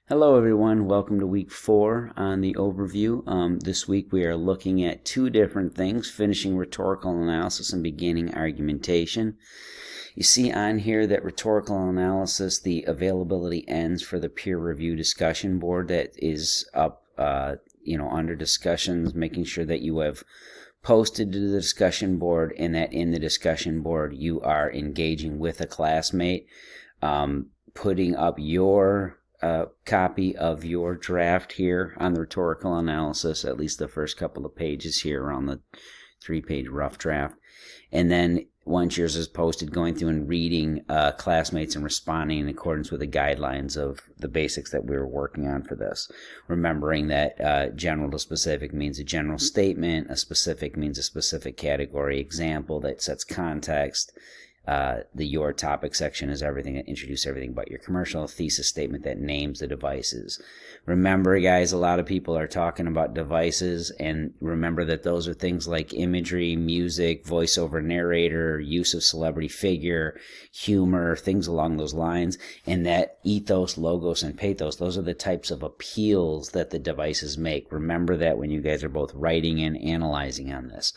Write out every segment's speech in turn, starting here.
Hello everyone, welcome to week 4 on the overview. This week we are looking at two different things, finishing rhetorical analysis and beginning argumentation. You see on here that rhetorical analysis, the availability ends for the peer review discussion board that is up under discussions, making sure that you have posted to the discussion board and that in the discussion board you are engaging with a classmate, putting up your copy of your draft here on the rhetorical analysis, at least the first couple of pages here on the 3-page rough draft. And then once yours is posted, going through and reading classmates and responding in accordance with the guidelines of the basics that we were working on for this. Remembering that general to specific means a general statement, a specific means a specific category example that sets context. The your topic section is everything that introduces everything but your commercial. Thesis statement that names the devices. Remember, guys, a lot of people are talking about devices, and remember that those are things like imagery, music, voiceover narrator, use of celebrity figure, humor, things along those lines, and that ethos, logos, and pathos, those are the types of appeals that the devices make. Remember that when you guys are both writing and analyzing on this.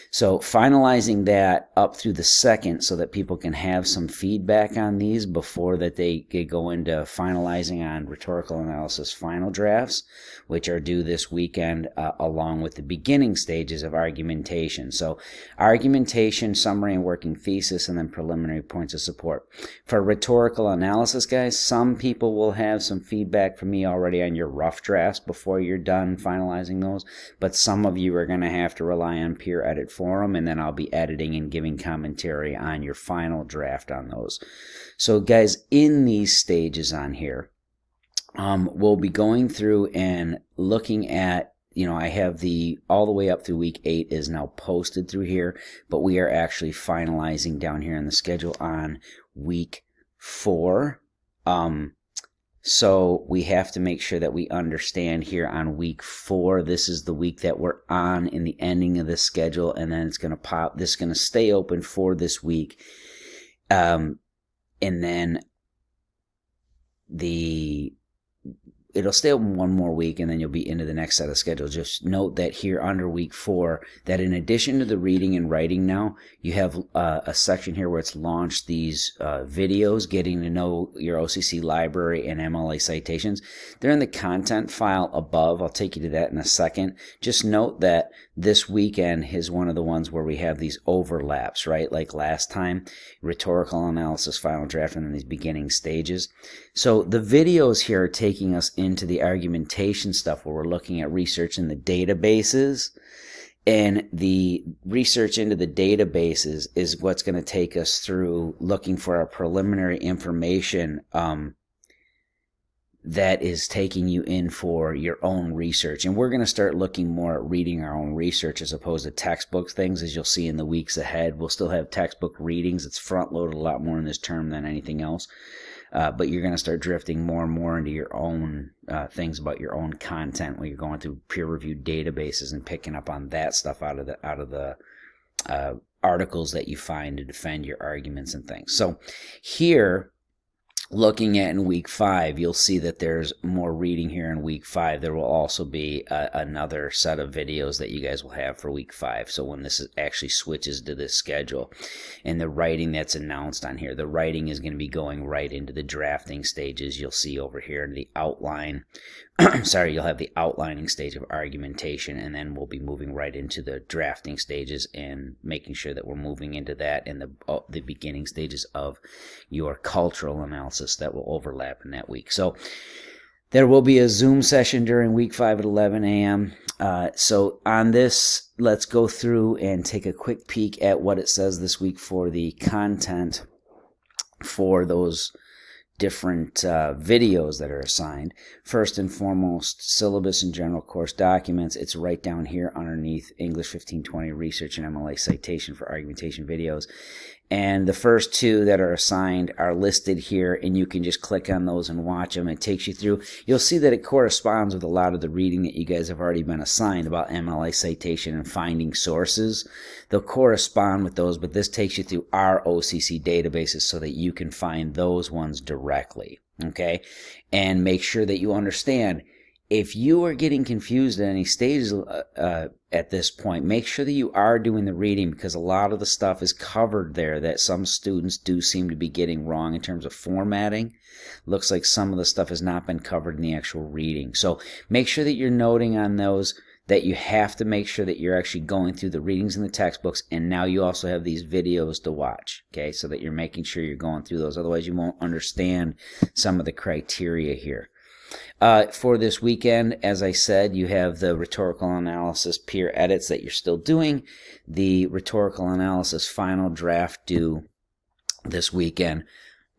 So finalizing that up through the second so that people can have some feedback on these before that they go into finalizing on rhetorical analysis final drafts, which are due this weekend, along with the beginning stages of argumentation. So argumentation, summary and working thesis, and then preliminary points of support. For rhetorical analysis, guys, some people will have some feedback from me already on your rough drafts before you're done finalizing those, but some of you are going to have to rely on peer edit forum, and then I'll be editing and giving commentary on your final draft on those. So guys, in these stages on here, we'll be going through and looking at, I have the all the way up through week 8 is now posted through here, but we are actually finalizing down here in the schedule on week 4. So we have to make sure that we understand here on week 4, this is the week that we're on in the ending of the schedule, and then it's going to pop, this is going to stay open for this week. And then it'll stay open one more week, and then you'll be into the next set of schedule. Just note that here under week 4, that in addition to the reading and writing now, you have a section here where it's launched these videos, getting to know your OCC library and MLA citations. They're in the content file above. I'll take you to that in a second. Just note that this weekend is one of the ones where we have these overlaps, right? Like last time, rhetorical analysis, final draft, and then these beginning stages. So the videos here are taking us into the argumentation stuff where we're looking at research in the databases, and the research into the databases is what's going to take us through looking for our preliminary information that is taking you in for your own research. And we're going to start looking more at reading our own research as opposed to textbook things, as you'll see in the weeks ahead. We'll still have textbook readings. It's front-loaded a lot more in this term than anything else. But you're going to start drifting more and more into your own things about your own content when you're going through peer-reviewed databases and picking up on that stuff out of the articles that you find to defend your arguments and things. So here, looking at in week 5, you'll see that there's more reading here in week 5. There will also be another set of videos that you guys will have for week 5. So when this actually switches to this schedule, and the writing that's announced on here, the writing is going to be going right into the drafting stages. You'll see over here in the outline. Sorry, you'll have the outlining stage of argumentation, and then we'll be moving right into the drafting stages and making sure that we're moving into that in the beginning stages of your cultural analysis that will overlap in that week. So there will be a Zoom session during week 5 at 11 a.m. So on this, let's go through and take a quick peek at what it says this week for the content for those different videos that are assigned. First and foremost, syllabus and general course documents. It's right down here underneath English 1520 research and MLA citation for argumentation videos. And the first two that are assigned are listed here, and you can just click on those and watch them. It takes you through. You'll see that it corresponds with a lot of the reading that you guys have already been assigned about MLA citation and finding sources. They'll correspond with those, but this takes you through our OCC databases so that you can find those ones directly, okay? And make sure that you understand, if you are getting confused at any stages at this point, make sure that you are doing the reading, because a lot of the stuff is covered there that some students do seem to be getting wrong in terms of formatting. Looks like some of the stuff has not been covered in the actual reading. So make sure that you're noting on those, that you have to make sure that you're actually going through the readings in the textbooks, and now you also have these videos to watch, okay, so that you're making sure you're going through those. Otherwise you won't understand some of the criteria here. For this weekend, as I said, you have the rhetorical analysis peer edits that you're still doing. The rhetorical analysis final draft due this weekend.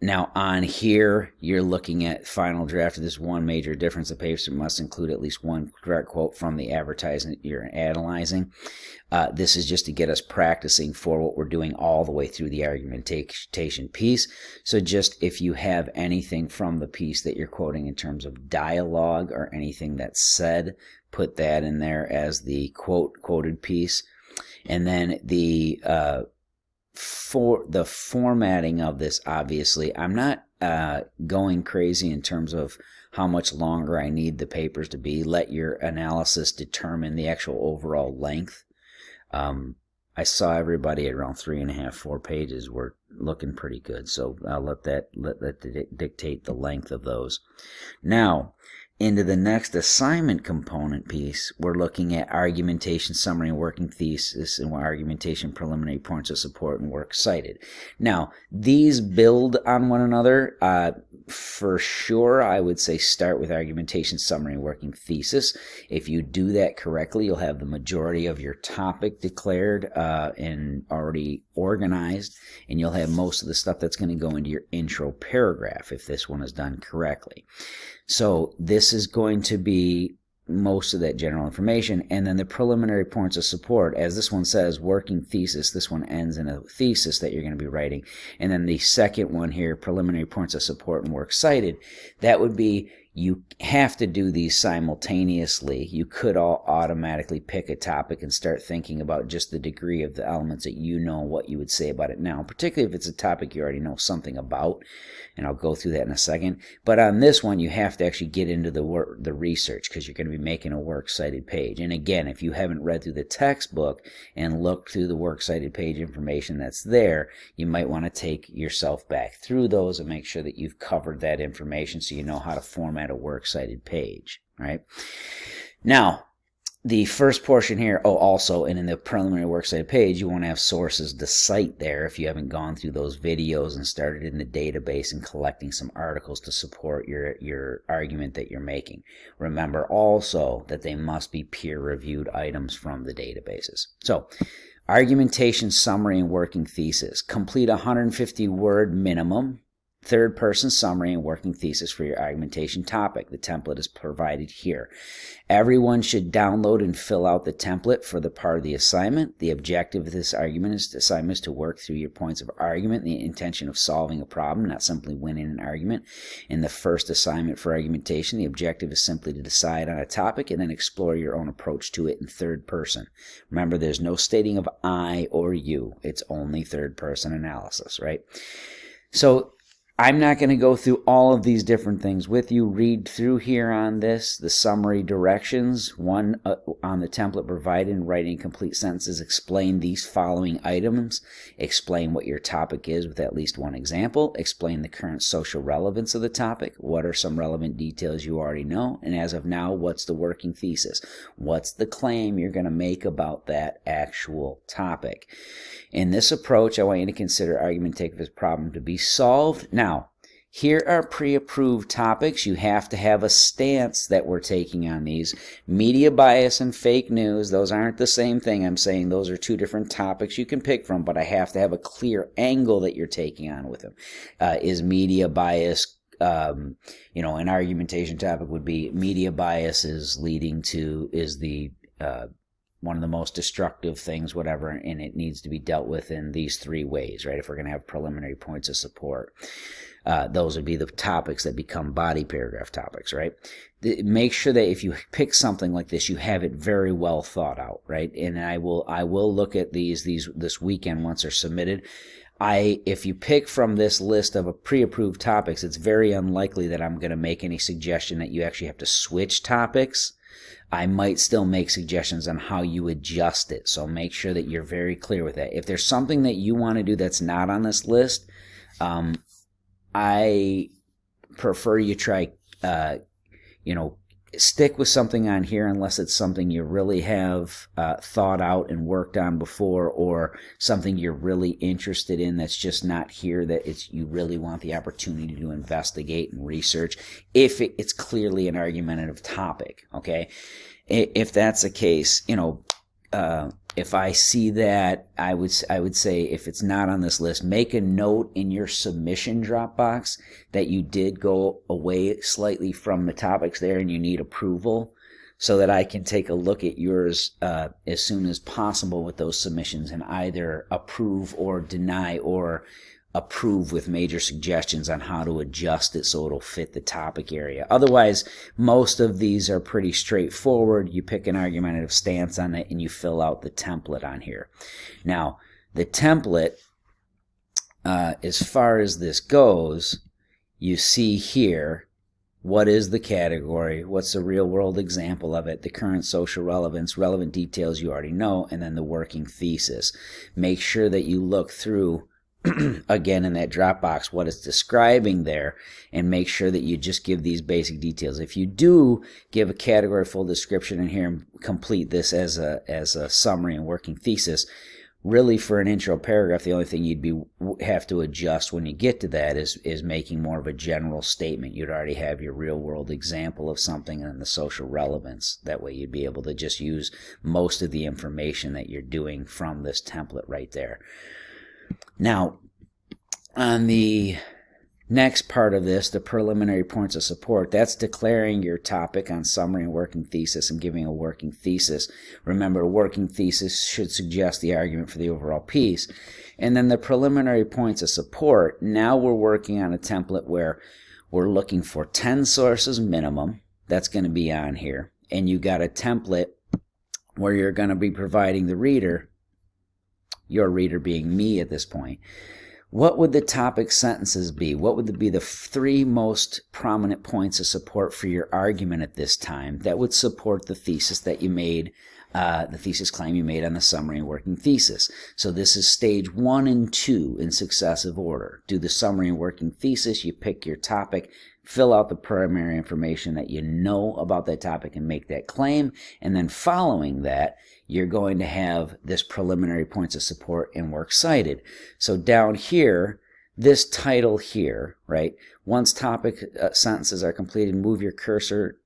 Now on here, you're looking at final draft. There's one major difference. The paper must include at least one correct quote from the advertisement you're analyzing. This is just to get us practicing for what we're doing all the way through the argumentation piece. So just if you have anything from the piece that you're quoting in terms of dialogue or anything that's said, put that in there as the quoted piece. And then for the formatting of this, obviously, I'm not going crazy in terms of how much longer I need the papers to be. Let your analysis determine the actual overall length. I saw everybody at around 3.5, 4 pages were looking pretty good, so I'll let that dictate the length of those. Now, into the next assignment component piece, we're looking at argumentation, summary, and working thesis, and argumentation, preliminary points of support, and works cited. Now, these build on one another. For sure, I would say start with argumentation, summary, and working thesis. If you do that correctly, you'll have the majority of your topic declared and already organized, and you'll have most of the stuff that's going to go into your intro paragraph if this one is done correctly. So this is going to be most of that general information, and then the preliminary points of support, as this one says, working thesis. This one ends in a thesis that you're going to be writing, and then the second one here, preliminary points of support and works cited, that would be, you have to do these simultaneously. You could all automatically pick a topic and start thinking about just the degree of the elements that you know, what you would say about it now, particularly if it's a topic you already know something about, and I'll go through that in a second. But on this one, you have to actually get into the research, because you're going to be making a works cited page. And again, if you haven't read through the textbook and looked through the works cited page information that's there, you might want to take yourself back through those and make sure that you've covered that information so you know how to format a works cited page, right? Now, the first portion here, also, and in the preliminary works cited page, you want to have sources to cite there if you haven't gone through those videos and started in the database and collecting some articles to support your argument that you're making. Remember also that they must be peer-reviewed items from the databases. So, argumentation, summary, and working thesis. Complete 150-word minimum. Third-person summary and working thesis for your argumentation topic. The template is provided here. Everyone should download and fill out the template for the part of the assignment. The objective of this assignment is to work through your points of argument, the intention of solving a problem, not simply winning an argument. In the first assignment for argumentation, the objective is simply to decide on a topic and then explore your own approach to it in third person. Remember, there's no stating of I or you. It's only third-person analysis, right? So, I'm not going to go through all of these different things with you. Read through here on this, the summary directions, one on the template provided, in writing complete sentences, explain these following items, explain what your topic is with at least one example, explain the current social relevance of the topic, what are some relevant details you already know, and as of now, what's the working thesis? What's the claim you're going to make about that actual topic? In this approach, I want you to consider argumentative as problem to be solved. Now, here are pre-approved topics. You have to have a stance that we're taking on these. Media bias and fake news, those aren't the same thing. I'm saying those are two different topics you can pick from, but I have to have a clear angle that you're taking on with them. Is media bias, an argumentation topic would be media bias is the one of the most destructive things, whatever, and it needs to be dealt with in these 3 ways, right? If we're going to have preliminary points of support, those would be the topics that become body paragraph topics, right? Make sure that if you pick something like this, you have it very well thought out, right? And I will look at these this weekend once they're submitted. If you pick from this list of pre-approved topics, it's very unlikely that I'm going to make any suggestion that you actually have to switch topics. I might still make suggestions on how you adjust it, so make sure that you're very clear with that. If there's something that you want to do that's not on this list, I prefer you try, stick with something on here unless it's something you really have thought out and worked on before, or something you're really interested in that's just not here, that you really want the opportunity to investigate and research, if it's clearly an argumentative topic, okay? If that's the case, if I see that, I would say if it's not on this list, make a note in your submission Dropbox that you did go away slightly from the topics there and you need approval, so that I can take a look at yours as soon as possible with those submissions and either approve or deny, or approve with major suggestions on how to adjust it so it'll fit the topic area. Otherwise, most of these are pretty straightforward. You pick an argumentative stance on it and you fill out the template on here. Now, the template, as far as this goes, you see here, what is the category, what's the real world example of it, the current social relevance, relevant details you already know, and then the working thesis. Make sure that you look through again in that Dropbox what it's describing there, and make sure that you just give these basic details. If you do give a category full description in here and complete this as a summary and working thesis, really for an intro paragraph, the only thing you'd have to adjust when you get to that is making more of a general statement. You'd already have your real world example of something and the social relevance. That way you'd be able to just use most of the information that you're doing from this template right there. Now, on the next part of this, the preliminary points of support, that's declaring your topic on summary and working thesis and giving a working thesis. Remember, a working thesis should suggest the argument for the overall piece. And then the preliminary points of support, now we're working on a template where we're looking for 10 sources minimum. That's going to be on here. And you got a template where you're going to be providing the reader, your reader being me at this point, what would the topic sentences be? What would be the 3 most prominent points of support for your argument at this time that would support the thesis that you made, the thesis claim you made on the summary and working thesis? So this is stage 1 and 2 in successive order. Do the summary and working thesis, you pick your topic, fill out the primary information that you know about that topic and make that claim, and then following that, you're going to have this preliminary points of support and works cited. So down here, this title here, right, once topic sentences are completed, move your cursor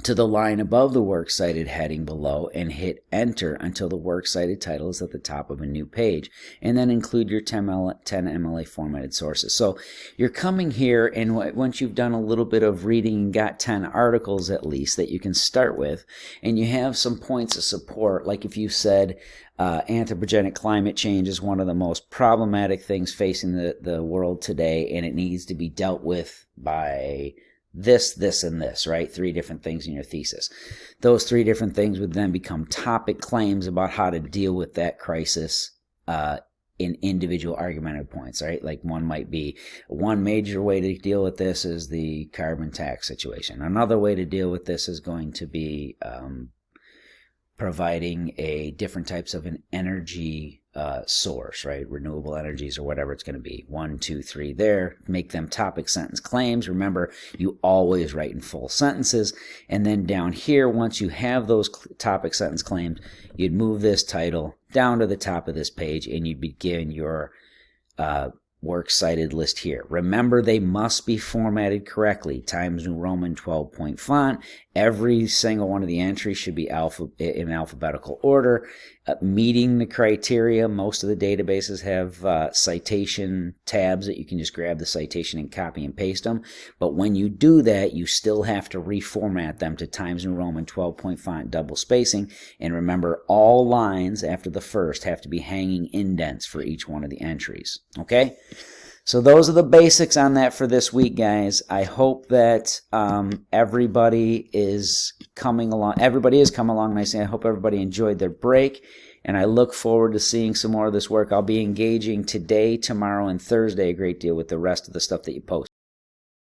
to the line above the works cited heading below and hit enter until the works cited title is at the top of a new page, and then include your 10 MLA formatted sources. So you're coming here, and once you've done a little bit of reading and got 10 articles at least that you can start with, and you have some points of support, like if you said anthropogenic climate change is one of the most problematic things facing the world today, and it needs to be dealt with by this, this, and this, right? 3 different things in your thesis. Those 3 different things would then become topic claims about how to deal with that crisis in individual argumentative points, right? Like one might be, one major way to deal with this is the carbon tax situation. Another way to deal with this is going to be providing different types of an energy source, right? Renewable energies or whatever it's going to be. 1, 2, 3 there. Make them topic sentence claims. Remember, you always write in full sentences. And then down here, once you have those topic sentence claims, you'd move this title down to the top of this page and you'd begin your works cited list here. Remember, they must be formatted correctly. Times New Roman 12-point font. Every single one of the entries should be in alphabetical order. meeting the criteria. Most of the databases have citation tabs that you can just grab the citation and copy and paste them. But when you do that, you still have to reformat them to Times New Roman 12-point font double spacing. And remember, all lines after the first have to be hanging indents for each one of the entries. Okay? So those are the basics on that for this week, guys. I hope that everybody is coming along. Everybody is coming along nicely. I hope everybody enjoyed their break, and I look forward to seeing some more of this work. I'll be engaging today, tomorrow, and Thursday a great deal with the rest of the stuff that you post.